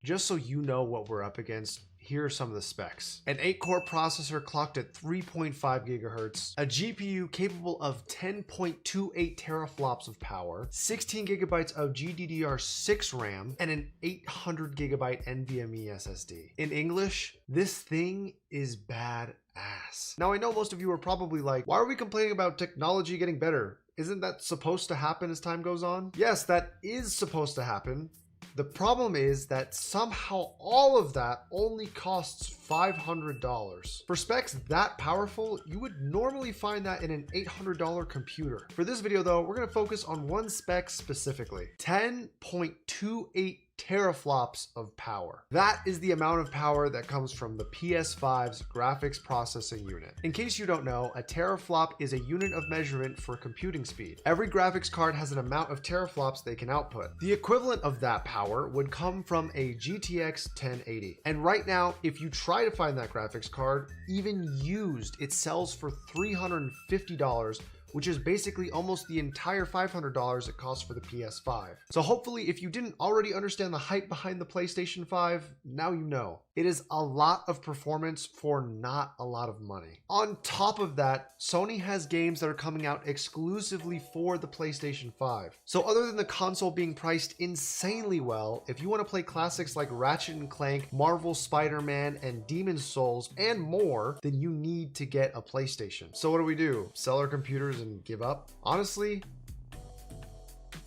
Just so you know what we're up against, here are some of the specs. An 8-core processor clocked at 3.5 gigahertz, a GPU capable of 10.28 teraflops of power, 16 gigabytes of GDDR6 RAM, and an 800 gigabyte NVMe SSD. In English, this thing is badass. Now I know most of you are probably like, why are we complaining about technology getting better? Isn't that supposed to happen as time goes on? Yes, that is supposed to happen. The problem is that somehow all of that only costs $500. For specs that powerful, you would normally find that in an $800 computer. For this video though, we're gonna focus on one spec specifically, 10.28 teraflops of power. That is the amount of power that comes from the PS5's graphics processing unit. In case you don't know, a teraflop is a unit of measurement for computing speed. Every graphics card has an amount of teraflops they can output. The equivalent of that power would come from a GTX 1080. And right now, if you try to find that graphics card, even used, it sells for $350, which is basically almost the entire $500 it costs for the PS5. So hopefully, if you didn't already understand the hype behind the PlayStation 5, now you know. It is a lot of performance for not a lot of money. On top of that, Sony has games that are coming out exclusively for the PlayStation 5. So other than the console being priced insanely well, if you want to play classics like Ratchet & Clank, Marvel Spider-Man, and Demon's Souls, and more, then you need to get a PlayStation. So what do? Sell our computers and give up? Honestly,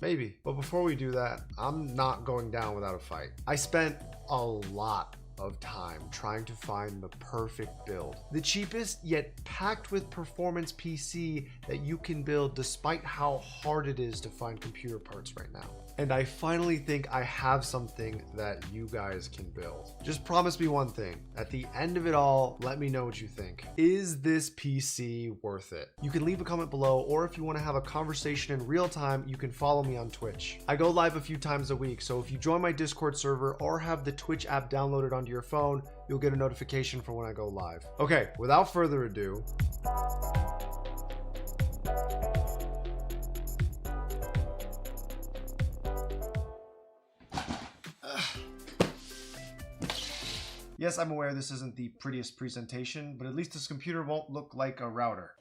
maybe. But before we do that, I'm not going down without a fight. I spent a lot of time trying to find the perfect build. The cheapest yet packed with performance PC that you can build despite how hard it is to find computer parts right now. And I finally think I have something that you guys can build. Just promise me one thing. At the end of it all, let me know what you think. Is this PC worth it? You can leave a comment below, or if you want to have a conversation in real time, you can follow me on Twitch. I go live a few times a week, so if you join my Discord server or have the Twitch app downloaded onto your phone, you'll get a notification for when I go live. Okay, without further ado, yes, I'm aware this isn't the prettiest presentation, but at least this computer won't look like a router.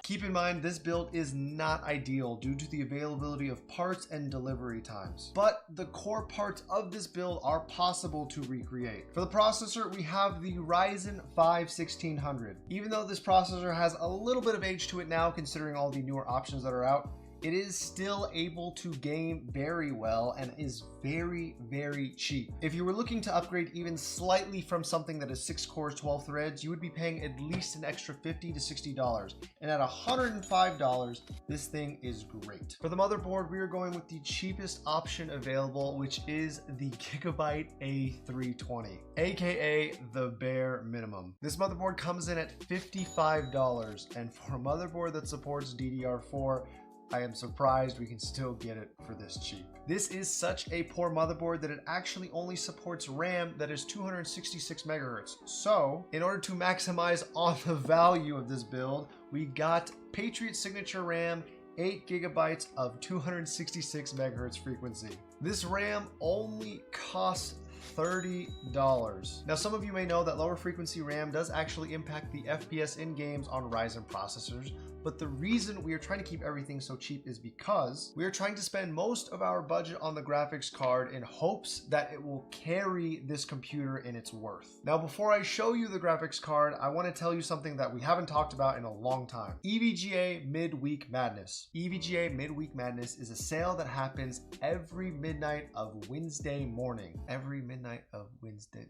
Keep in mind, this build is not ideal due to the availability of parts and delivery times, but the core parts of this build are possible to recreate. For the processor, we have the Ryzen 5 1600. Even though this processor has a little bit of age to it now, considering all the newer options that are out, it is still able to game very well and is very, very cheap. If you were looking to upgrade even slightly from something that is 6 cores, 12 threads, you would be paying at least an extra $50 to $60. And at $105, this thing is great. For the motherboard, we are going with the cheapest option available, which is the Gigabyte A320, aka the bare minimum. This motherboard comes in at $55, and for a motherboard that supports DDR4, I am surprised we can still get it for this cheap. This is such a poor motherboard that it actually only supports RAM that is 266 megahertz. So, in order to maximize on the value of this build, we got Patriot Signature RAM, 8 gigabytes of 266 megahertz frequency. This RAM only costs $30. Now, some of you may know that lower frequency RAM does actually impact the FPS in games on Ryzen processors, but the reason we are trying to keep everything so cheap is because we are trying to spend most of our budget on the graphics card in hopes that it will carry this computer in its worth. Now, before I show you the graphics card, I want to tell you something that we haven't talked about in a long time. EVGA Midweek Madness. EVGA Midweek Madness is a sale that happens every midnight of Wednesday morning. Every midnight of Wednesday.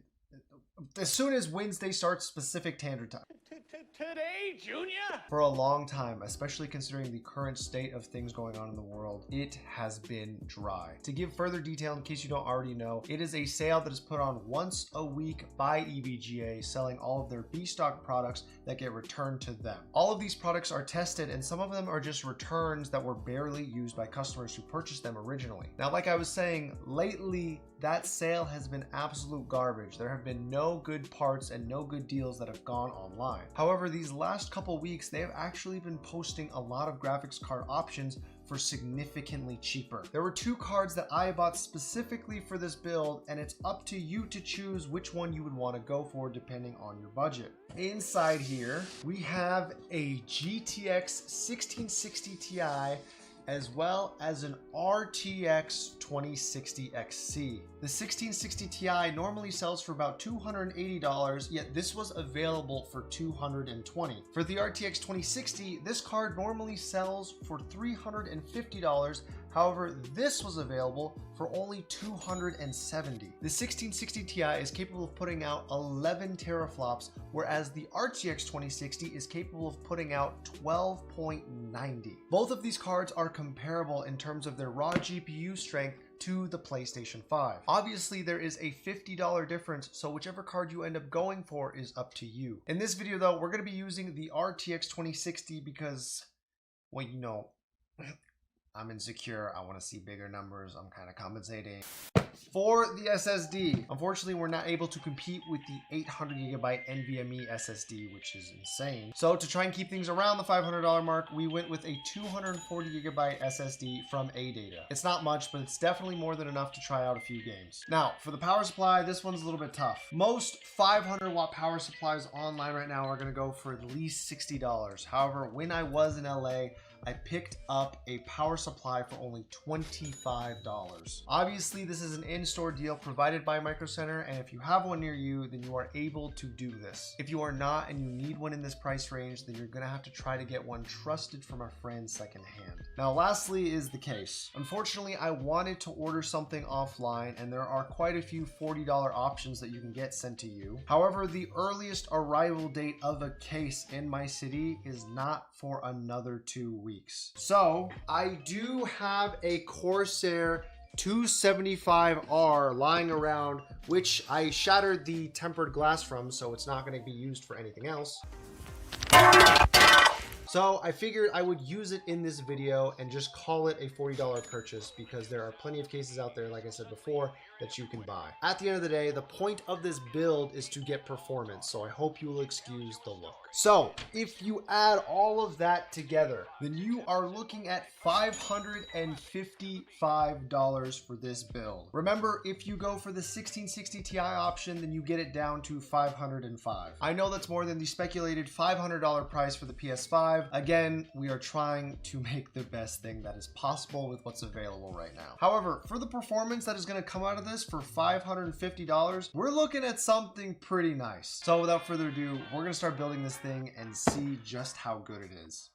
As soon as Wednesday starts Pacific Standard Time. Today, Junior? For a long time, especially considering the current state of things going on in the world, it has been dry. To give further detail, in case you don't already know, it is a sale that is put on once a week by EVGA, selling all of their B-stock products that get returned to them. All of these products are tested, and some of them are just returns that were barely used by customers who purchased them originally. Now, like I was saying, lately, that sale has been absolute garbage. There have been no good parts and no good deals that have gone online. However, these last couple weeks, they have actually been posting a lot of graphics card options for significantly cheaper. There were 2 cards that I bought specifically for this build, and it's up to you to choose which one you would want to go for depending on your budget. Inside here, we have a GTX 1660 Ti as well as an RTX 2060 XC. The 1660 Ti normally sells for about $280, yet this was available for $220. For the RTX 2060, this card normally sells for $350. However, this was available for only $270. The 1660 Ti is capable of putting out 11 teraflops, whereas the RTX 2060 is capable of putting out 12.90. Both of these cards are comparable in terms of their raw GPU strength to the PlayStation 5. Obviously, there is a $50 difference, so whichever card you end up going for is up to you. In this video though, we're going to be using the RTX 2060 because, well, you know, I'm insecure. I want to see bigger numbers. I'm kind of compensating. For the SSD, unfortunately, we're not able to compete with the 800GB NVMe SSD, which is insane. So to try and keep things around the $500 mark, we went with a 240GB SSD from ADATA. It's not much, but it's definitely more than enough to try out a few games. Now, for the power supply, this one's a little bit tough. Most 500-watt power supplies online right now are going to go for at least $60. However, when I was in LA, I picked up a power supply for only $25. Obviously, this is an in-store deal provided by Micro Center, and if you have one near you, then you are able to do this. If you are not and you need one in this price range, then you're gonna have to try to get one trusted from a friend secondhand. Now, lastly is the case. Unfortunately, I wanted to order something offline, and there are quite a few $40 options that you can get sent to you. However, the earliest arrival date of a case in my city is not for another 2 weeks. So I do have a Corsair 275R lying around, which I shattered the tempered glass from, so it's not going to be used for anything else. So I figured I would use it in this video and just call it a $40 purchase because there are plenty of cases out there, like I said before, that you can buy. At the end of the day, the point of this build is to get performance, so I hope you will excuse the look. So if you add all of that together, then you are looking at $555 for this build. Remember, if you go for the 1660 Ti option, then you get it down to $505. I know that's more than the speculated $500 price for the PS5. Again, we are trying to make the best thing that is possible with what's available right now. However, for the performance that is going to come out of this for $550, we're looking at something pretty nice. So without further ado, we're going to start building this thing and see just how good it is.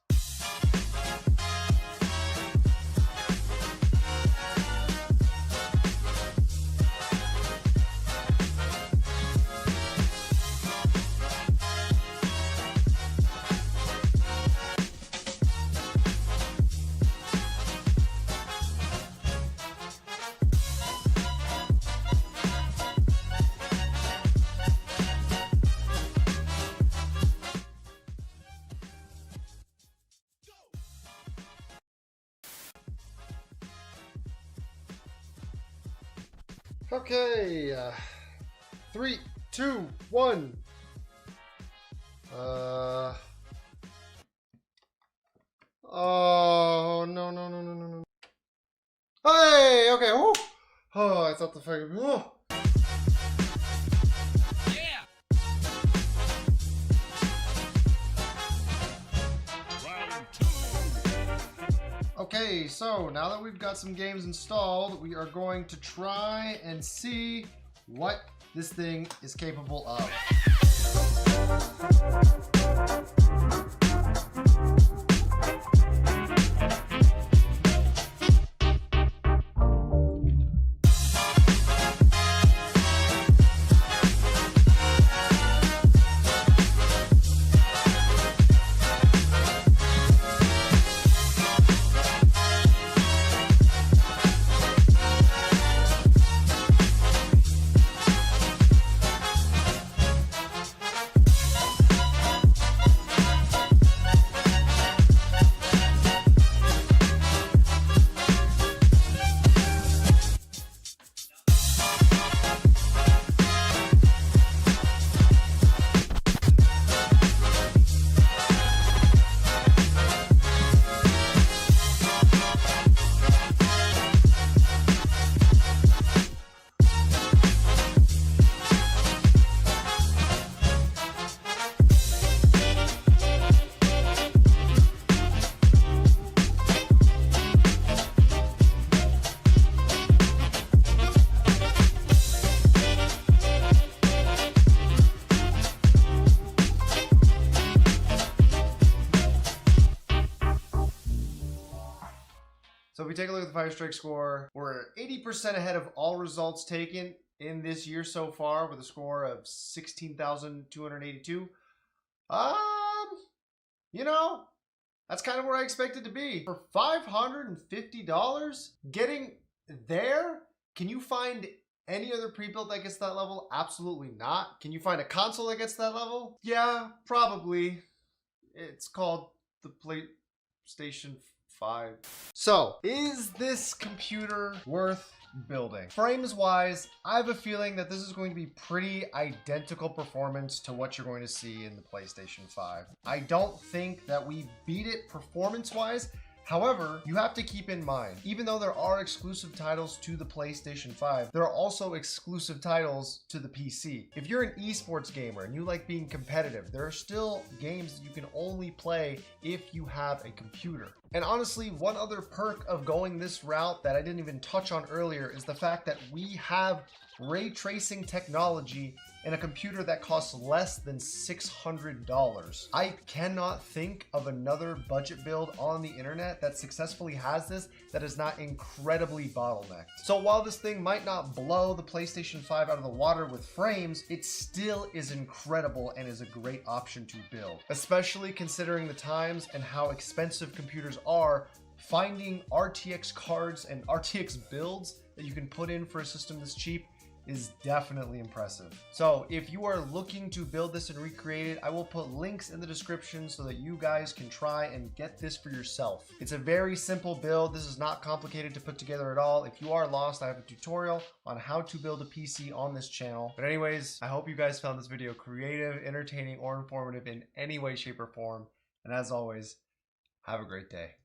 Okay, 3, 2, 1. Oh, no. Hey, okay, whoo. Oh, I thought the fucking, oh. Yeah. Round 2. Okay, so now that we've got some games installed, we are going to try and see what this thing is capable of. take a look at the Fire Strike score, we're 80% ahead of all results taken in this year so far with a score of 16,282. You know, that's kind of where I expected to be. For $550, getting there, can you find any other pre-built that gets that level? Absolutely not. Can you find a console that gets that level? Yeah, probably. It's called the PlayStation 5. So, is this computer worth building? Frames wise, I have a feeling that this is going to be pretty identical performance to what you're going to see in the PlayStation 5. I don't think that we beat it performance wise. However, you have to keep in mind, even though there are exclusive titles to the PlayStation 5, there are also exclusive titles to the PC. If you're an esports gamer and you like being competitive, there are still games that you can only play if you have a computer. And honestly, one other perk of going this route that I didn't even touch on earlier is the fact that we have ray tracing technology in a computer that costs less than $600. I cannot think of another budget build on the internet that successfully has this that is not incredibly bottlenecked. So while this thing might not blow the PlayStation 5 out of the water with frames, it still is incredible and is a great option to build, especially considering the times and how expensive computers are. Finding RTX cards and RTX builds that you can put in for a system this cheap is definitely impressive. So if you are looking to build this and recreate it, I will put links in the description so that you guys can try and get this for yourself. It's a very simple build. This is not complicated to put together at all. If you are lost, I have a tutorial on how to build a PC on this channel. But anyways, I hope you guys found this video creative, entertaining, or informative in any way, shape, or form. And as always, have a great day.